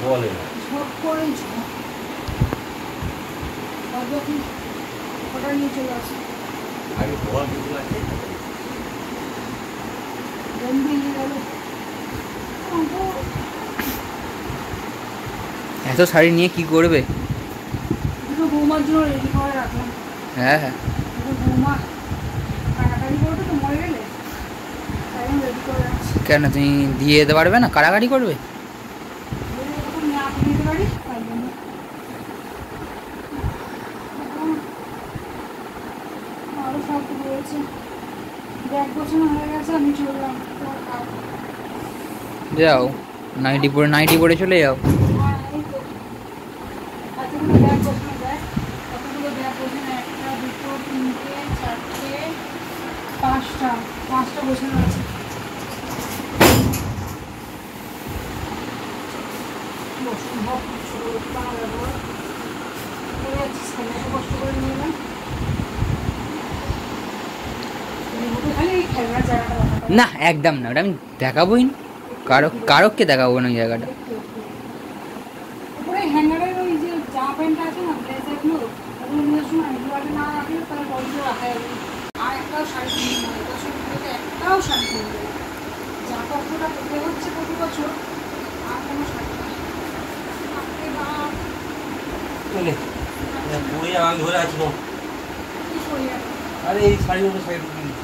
বলে না ঝপ করে ঝপ যখন ওটা নিয়ে চলে আসে আগে বল কিছু আছে বন্ধু নিয়ে গেল এত শাড়ি নিয়ে কি করবে? দুটো বৌমার জন্য রেডি করে রাখলাম। হ্যাঁ হ্যাঁ, দুটো বৌমা কাটাকাটি করবে তো মরে গেলে, তাই আমি রেডি করে রাখছি। কেন তুমি দিয়ে যেতে পারবে না? কাড়াকাড়ি করবে? এরকম না দিতে পারি তাই জন্য আরও সব রয়েছে। ব্যাগ গোছানো হয়ে গেছে, আমি চললাম। যাও, নাইটি পরে চলে যাও। এতগুলো ব্যাগ গোছানো যায়, কতগুলো ব্যাগ গোছানো? একটা, দুটো, তিনটে, চারটে, পাঁচটা গোছানো আছে। অসম্ভব ছোটো ব্যবহার করে যাচ্ছিস কেন? এত কষ্ট করে নিয়ে এলাম। খালি এই খেলনার জায়গাটা না একদম না, ওটা আমি দেখাবোই না। কারককে দেখাবো না ওই জায়গাটা। উপরে হ্যাঙ্গারের ওই যে জামা প্যান্টটা আছে না, ব্লেজারগুলো, ওগুলো নিয়ে সময় এগুলো আগে না রাখলে তাহলে বলতে রাখা যাবে। আর একটাও শাড়ি কিনে নেবে, এবছর একটাও শাড়ি কিনবে, যা কষ্টটা করতে হচ্ছে প্রতি বছর, আর কোনো শাড়ি নেই। পুড়ে আমি ধরে আছি না। কি সরিয়ে রাখবে? আরে এই শাড়ি মতো শাড়ি ঢুকিয়ে দিচ্ছ।